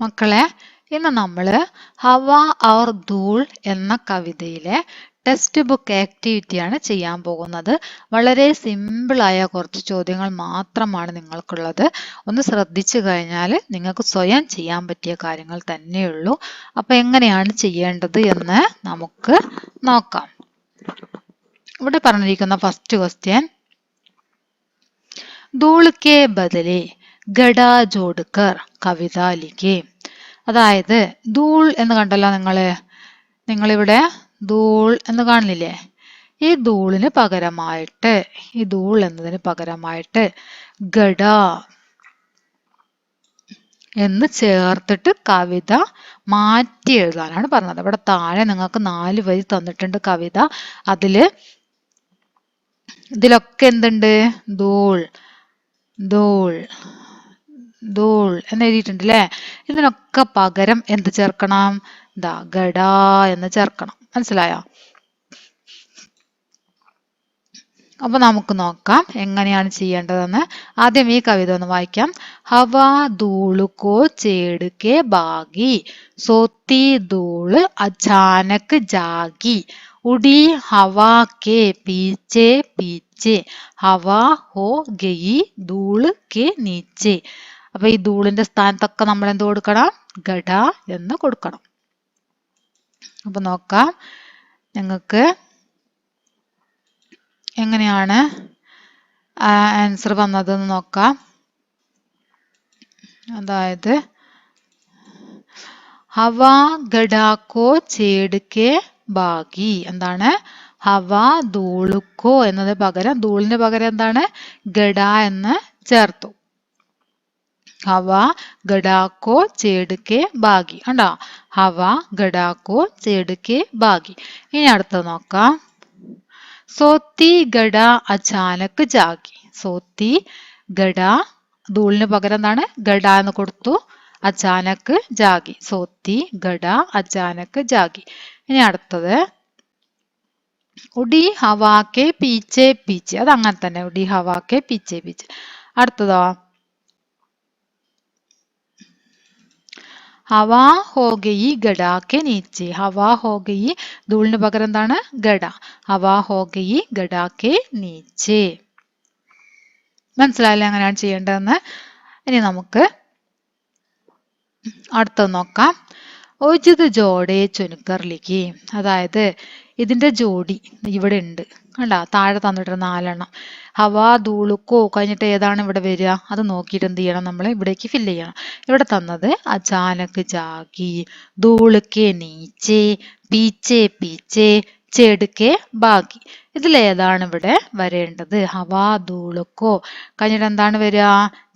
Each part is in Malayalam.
മക്കളെ, ഇന്ന് നമ്മൾ ഹവ ഔർ ധൂൾ എന്ന കവിതയിലെ ടെക്സ്റ്റ് ബുക്ക് ആക്ടിവിറ്റിയാണ് ചെയ്യാൻ പോകുന്നത്. വളരെ സിമ്പിളായ കുറച്ച് ചോദ്യങ്ങൾ മാത്രമാണ് നിങ്ങൾക്കുള്ളത്. ഒന്ന് ശ്രദ്ധിച്ചു കഴിഞ്ഞാൽ നിങ്ങൾക്ക് സ്വയം ചെയ്യാൻ പറ്റിയ കാര്യങ്ങൾ തന്നെയുള്ളൂ. അപ്പൊ എങ്ങനെയാണ് ചെയ്യേണ്ടത് എന്ന് നമുക്ക് നോക്കാം. ഇവിടെ പറഞ്ഞിരിക്കുന്ന ഫസ്റ്റ് ക്വസ്റ്റ്യൻ, ധൂൾ കെ ബദലെ ഗഡ ജോഡ്കർ കവിത ലിഖേ. അതായത് ധൂൾ എന്ന് കണ്ടല്ലോ നിങ്ങളിവിടെ ധൂൾ എന്ന് കാണില്ലേ? ഈ ധൂളിന് പകരമായിട്ട്, ഈ ധൂൾ എന്നതിന് പകരമായിട്ട് ഗഡ എന്ന് ചേർത്തിട്ട് കവിത മാറ്റി എഴുതാനാണ് പറഞ്ഞത്. ഇവിടെ താഴെ നിങ്ങൾക്ക് 4 വരി തന്നിട്ടുണ്ട് കവിത. ഇതിലൊക്കെ എന്തുണ്ട്? ധൂൾ ധൂൾ ധൂൾ എന്ന് എഴുതിയിട്ടുണ്ട് അല്ലേ? ഇതിനൊക്കെ പകരം എന്ത് ചേർക്കണം? ഗഡ എന്ന് ചേർക്കണം. മനസ്സിലായോ? അപ്പൊ നമുക്ക് നോക്കാം എങ്ങനെയാണ് ചെയ്യേണ്ടതെന്ന്. ആദ്യം ഈ കവിത ഒന്ന് വായിക്കാം. ഹവാ ധൂളുക്കോ ചേടുക്കെ ബാഗി, സോത്തി ധൂള് അചാനക് ജാഗി, ഉടി ഹവാ കെ പീച്ചെ പീച്ചെ, ഹവാ ഹോ ഗയി ധൂള് കെ നീച്ചെ. അപ്പൊ ഈ ധൂളിന്റെ സ്ഥാനത്തൊക്കെ നമ്മൾ എന്ത് കൊടുക്കണം? ഗഡ എന്ന് കൊടുക്കണം. അപ്പൊ നോക്കാം നിങ്ങൾക്ക് എങ്ങനെയാണ് ആൻസർ വന്നതെന്ന് നോക്കാം. അതായത് ഹവാ ഗഡാക്കോ ചേടുക്കെ ബാഗി. എന്താണ്? ഹവാ ധൂളുക്കോ എന്നത് പകരം, ധൂളിന് പകരം എന്താണ്? ഗഡ എന്ന് ചേർത്തു. ഹവാ ഗഡാക്കോ ചേടുക്കെ ബാഗി. കണ്ടോ? ഹവാ ഗഡാക്കോ ചേടുക്കെ ബാഗി. ഇനി അടുത്തത് നോക്കാം. സോത്തി ഗഡ അചാനക് ജാഗി. സോത്തി ഗഡ, ധൂളിന് പകരം എന്താണ്? ഗഡ എന്ന് കൊടുത്തു. അചാനക് ജാഗി. സോത്തി ഗഡ അചാനക് ജാഗി. ഇനി അടുത്തത് ഉടി ഹവാക്കെ പീച്ചെ പീച്ചെ. അത് അങ്ങനെ തന്നെ, ഉടി ഹവാക്കെ പീച്ചെ പീച്ചെ. അടുത്തതോ ഹവാ ഹോ ഗയി ഗഡാക്കെ നീച്ചെ. ഹവാ ഹോ ഗയി, ധൂളിന് പകരം എന്താണ്? ഗഡ. ഹവാ ഹോ ഗയി ഗഡാക്കെ നീച്ചെ. മനസ്സിലായില്ലേ എങ്ങനെയാണ് ചെയ്യേണ്ടതെന്ന്? ഇനി നമുക്ക് അടുത്തത് നോക്കാം. ഒജിത് ജോഡെ ചുനുക്കർ ലിഖി. അതായത് ഇതിന്റെ ജോഡി ഇവിടെ ഉണ്ട്. കണ്ട? താഴെ തന്നിട്ട് 4 എണ്ണം. ഹവാ ധൂളുക്കോ കഴിഞ്ഞിട്ട് ഏതാണ് ഇവിടെ വരിക? അത് നോക്കിയിട്ട് എന്ത് ചെയ്യണം? നമ്മൾ ഇവിടേക്ക് ഫില്ല് ചെയ്യണം. ഇവിടെ തന്നത് അചാനക് ജാഗി, ധൂളുക്കെ നീച്ചെ, പീച്ചെ പീച്ചെ, ചെടുക്കെ ബാഗി. ഇതിലേതാണ് ഇവിടെ വരേണ്ടത്? ഹവാ ധൂളുക്കോ കഴിഞ്ഞിട്ട് എന്താണ് വരിക?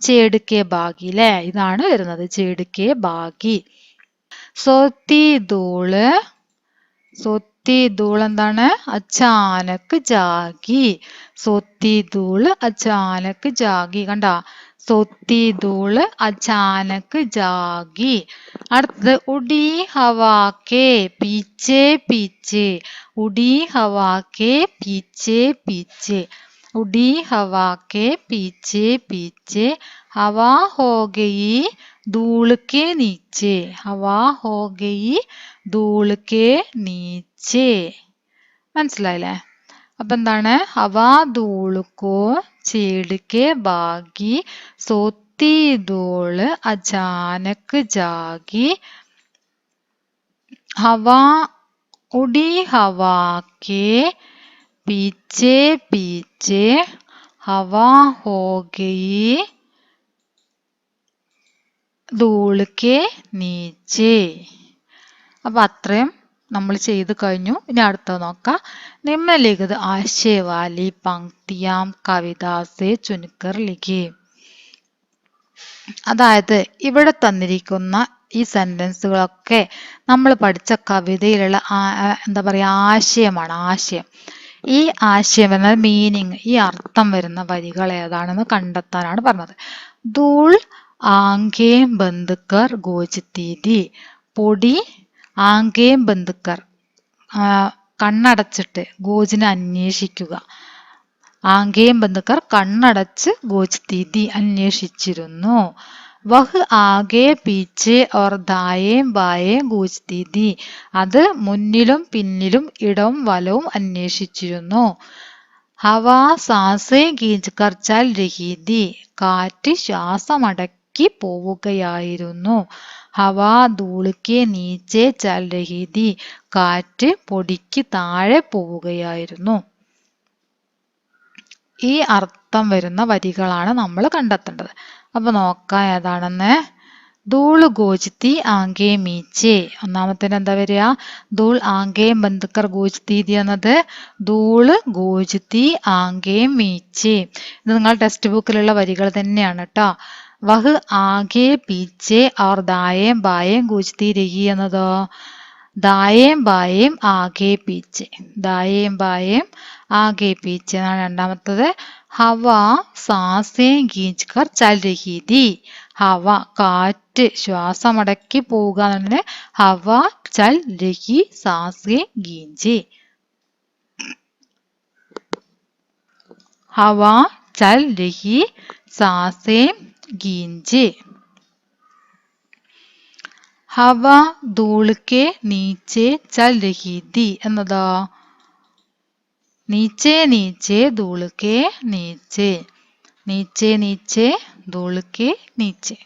ചെടുക്കെ ബാഗി അല്ലേ? ഇതാണ് വരുന്നത്, ചെടുക്കെ ബാഗി. സോത്തി ധൂള്, സോത്തി ധൂൾ എന്താണ്? അചാനക് ജാഗി. സോത്തി ധൂള് അചാനക് ജാഗി. കണ്ട? സോത്തി ധൂള് അചാനക് ജാഗി. അടുത്തത് ഉടി ഹവാക്കെ പീച്ചെ പീച്ചെ. ഉടി ഹവാക്കെ പീച്ചെ പീച്ചെ. ഉടി ഹവാക്കെ പീച്ചെ പീച്ചെ, ഹവാ ഹോ ഗയി ധൂൾ के नीचे. हवा हो गई ധൂൾ के नीचे. മനസ്സിലായില്ലേ? അപ്പൊ എന്താണ്? ഹവാ ധൂളുക്കോ ചേടുക്കെ ബാഗി, സോത്തി ധൂള് അചാനക് ജാഗി, ഹവാ ഉടി ഹവാ के पीछे पीछे, हवा हो गई ധൂൾ के नीचे. അപ്പൊ അത്രയും നമ്മൾ ചെയ്ത് കഴിഞ്ഞു. ഇനി അടുത്തത് നോക്കാം. നിമ്നലിഖിത് ആശയ വാലി പങ്ക്തിയാം കവിതാ സെ ചുൻകർ ലിഖി. അതായത് ഇവിടെ തന്നിരിക്കുന്ന ഈ സെന്റൻസുകളൊക്കെ നമ്മൾ പഠിച്ച കവിതയിലുള്ള എന്താ പറയാ, ആശയമാണ്. ആശയം, ഈ ആശയം എന്ന മീനിങ്, ഈ അർത്ഥം വരുന്ന വരികൾ ഏതാണെന്ന് കണ്ടെത്താനാണ് പറഞ്ഞത്. ധൂൾ ആംഖേം ബന്ദ്കർ ഗോചത്തി തി. പൊടി ആംഖേം ബന്ദ്കർ, കണ്ണടച്ചിട്ട് ഗോജിനെ അന്വേഷിക്കുക. ആംഖേം ബന്ദ്കർ കണ്ണടച്ച് ഗോചത്തി തി അന്വേഷിച്ചിരുന്നു. വഹ് ആകെ പീച്ചെ ഓർ ദായേം ബായേം കൂജ്തി തി. അത് മുന്നിലും പിന്നിലും ഇടവും വലവും അന്വേഷിച്ചിരുന്നു. ഹവാ സാസേ ഗീജ് കർ ചൽ രഹി തി. കാറ്റ് ശ്വാസമടക്കി പോവുകയായിരുന്നു. ഹവാ ധൂളിക്ക് നീച്ചെ ചൽ രഹി തി. കാറ്റ് പൊടിക്ക് താഴെ പോവുകയായിരുന്നു. ഈ അർത്ഥം വരുന്ന വരികളാണ് നമ്മൾ കണ്ടെത്തേണ്ടത്. അപ്പൊ നോക്കാം ഏതാണെന്ന്. ധൂൾ ഗോജ്തി ആങ്കെ മീച്ചെ. ഒന്നാമത്തേന് എന്താ വരിക? ധൂൾ ആങ്കെ ബന്ദ്കർ ഗോജ്തി എന്നത് ധൂള് ഗോജ്തി ആങ്കെ മീച്ചെ. ഇത് നിങ്ങൾ ടെക്സ്റ്റ് ബുക്കിലുള്ള വരികൾ തന്നെയാണ് കേട്ടോ. വഹ് ആകെ പീച്ചെ ഓർ ദായേം ബായേം ഗൂജ്തി രഹി എന്നതോ ദായേം ബായേം ആകെ പീച്ചെ. ദായേം ബായേം ആകെ പീച്ചെ എന്നാണ് രണ്ടാമത്തത്. ഹവ സാസേ ഗീജ് കർ ചൽ രഹി തി. ഹവ കാറ്റ് ശ്വാസമടക്കി പോവുക എന്നുള്ളത് ഹവ ചൽ രഹി സാസേ ഗീഞ്ചെ. ഹവ ചൽ രഹി സാസേ ഗീഞ്ചെ. ഹവ ധൂൾ കെ നീച്ചെ ചൽ രഹി തി എന്നതോ നീച്ചെ നീച്ചെ ധൂൾ കെ നീച്ചെ. നീച്ചെ നീച്ചെ ധൂൾ കെ നീച്ചെ.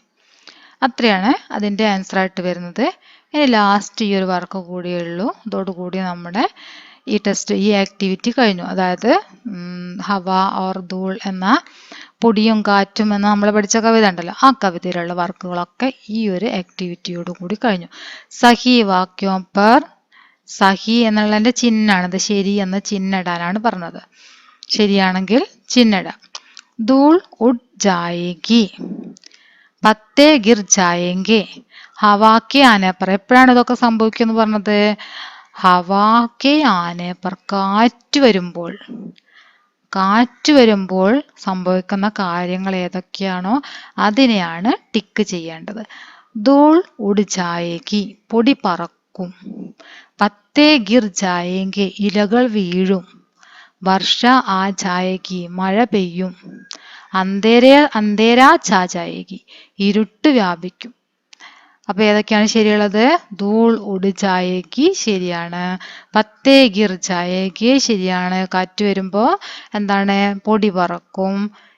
അത്രയാണ് അതിൻ്റെ ആൻസർ ആയിട്ട് വരുന്നത്. ഇനി ലാസ്റ്റ് ഈ ഒരു വർക്ക് കൂടിയേ ഉള്ളൂ. ഇതോടുകൂടി നമ്മുടെ ഈ ആക്ടിവിറ്റി കഴിഞ്ഞു. അതായത് ഹവ ഓർ ധൂൾ എന്ന പൊടിയും കാറ്റും എന്ന നമ്മൾ പഠിച്ച കവിത ഉണ്ടല്ലോ, ആ കവിതയിലുള്ള വർക്കുകളൊക്കെ ഈ ഒരു ആക്ടിവിറ്റിയോട് കൂടി കഴിഞ്ഞു. സഹി വാക്യോം പർ സഹി എന്നുള്ളതിന്റെ ചിഹ്നാണ്, ശരി എന്ന ചിഹ്നം ഇടാനാണ് പറഞ്ഞത്. ശരിയാണെങ്കിൽ ചിഹ്നിടാം. ധൂൾ ഉഡ് ജായേഗി, പത്തേ ഗിർ ജായേങ്കെ, ഹവാക്കെ ആനെ പർ. എപ്പോഴാണ് ഇതൊക്കെ സംഭവിക്കുമെന്ന് പറഞ്ഞത്? ഹവാക്കെ ആനെ പർ, കാറ്റ് വരുമ്പോൾ. കാറ്റ് വരുമ്പോൾ സംഭവിക്കുന്ന കാര്യങ്ങൾ ഏതൊക്കെയാണോ അതിനെയാണ് ടിക്ക് ചെയ്യേണ്ടത്. ധൂൾ ഉഡ് ജായേഗി, പൊടി പറക്കും. പത്തേ ഗിർ ജായേങ്കെ, ഇലകൾ വീഴും. വർഷ ആ ജായേഗി, മഴ പെയ്യും. അന്തേരാ ഛാ ജായേഗി, ഇരുട്ട് വ്യാപിക്കും. അപ്പൊ ഏതൊക്കെയാണ് ശരിയുള്ളത്? ധൂൾ ഉഡ് ജായേഗി ശരിയാണ്. പത്തേ ഗിർ ജായേഗി ശരിയാണ്. കാറ്റ് വരുമ്പോ എന്താണ്? പൊടി പറക്കും,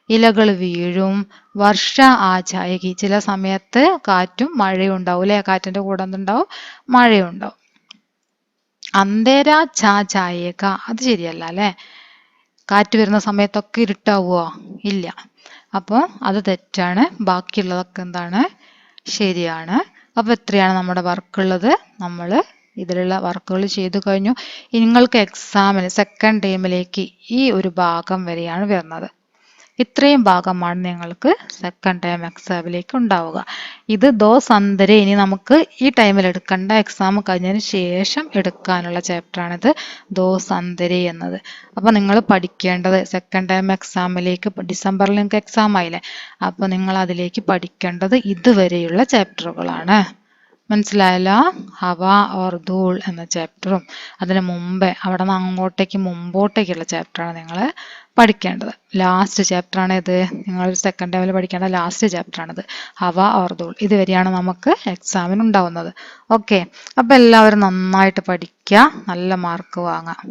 ഇലകൾ വീഴും. വർഷ ആ ജായേഗി, ചില സമയത്ത് കാറ്റും മഴയും ഉണ്ടാവും അല്ലെ? കാറ്റിന്റെ കൂടെ എന്തുണ്ടാവും? മഴയുണ്ടാവും. അന്തേരാ ഛാ ജായേഗ, അത് ശരിയല്ല അല്ലെ? കാറ്റ് വരുന്ന സമയത്തൊക്കെ ഇരുട്ടാവുമോ? ഇല്ല. അപ്പോൾ അത് തെറ്റാണ്. ബാക്കിയുള്ളതൊക്കെ എന്താണ്? ശരിയാണ്. അപ്പോൾ എത്രയാണ് നമ്മുടെ വർക്കുള്ളത്? നമ്മൾ ഇതിലുള്ള വർക്കുകൾ ചെയ്തു കഴിഞ്ഞു. നിങ്ങൾക്ക് എക്സാമിന് സെക്കൻഡ് ടൈമിലേക്ക് ഈ ഒരു ഭാഗം വരെയാണ് വരുന്നത്. ഇത്രയും ഭാഗമാണ് നിങ്ങൾക്ക് സെക്കൻഡ് ടൈം എക്സാമിലേക്ക് ഉണ്ടാവുക. ഇത് ദോസ് അന്തരെ ഇനി നമുക്ക് ഈ ടൈമിൽ എടുക്കേണ്ട, എക്സാം കഴിഞ്ഞതിന് ശേഷം എടുക്കാനുള്ള ചാപ്റ്ററാണിത്, ദോസ് അന്തരെ എന്നത്. അപ്പോൾ നിങ്ങൾ പഠിക്കേണ്ടത് സെക്കൻഡ് ടൈം എക്സാമിലേക്ക്, ഡിസംബറിൽ നിങ്ങൾക്ക് എക്സാം ആയില്ലേ, അപ്പോൾ നിങ്ങൾ അതിലേക്ക് പഠിക്കേണ്ടത് ഇതുവരെയുള്ള ചാപ്റ്ററുകളാണ്. മനസ്സിലായല്ലോ? ഹവ ഓർ ധൂൾ എന്ന ചാപ്റ്ററും അതിന് മുമ്പേ അവിടെ നിന്ന് അങ്ങോട്ടേക്ക് മുമ്പോട്ടേക്കുള്ള ചാപ്റ്ററാണ് നിങ്ങൾ പഠിക്കേണ്ടത്. ലാസ്റ്റ് ചാപ്റ്ററാണ് ഇത്, നിങ്ങൾ സെക്കൻഡ് ടൈമിൽ പഠിക്കേണ്ട ലാസ്റ്റ് ചാപ്റ്ററാണിത്, ഹവ ഓർ ധൂൾ. ഇതുവരെയാണ് നമുക്ക് എക്സാമിന് ഉണ്ടാവുന്നത്. ഓക്കെ, അപ്പം എല്ലാവരും നന്നായിട്ട് പഠിക്കുക, നല്ല മാർക്ക് വാങ്ങാം.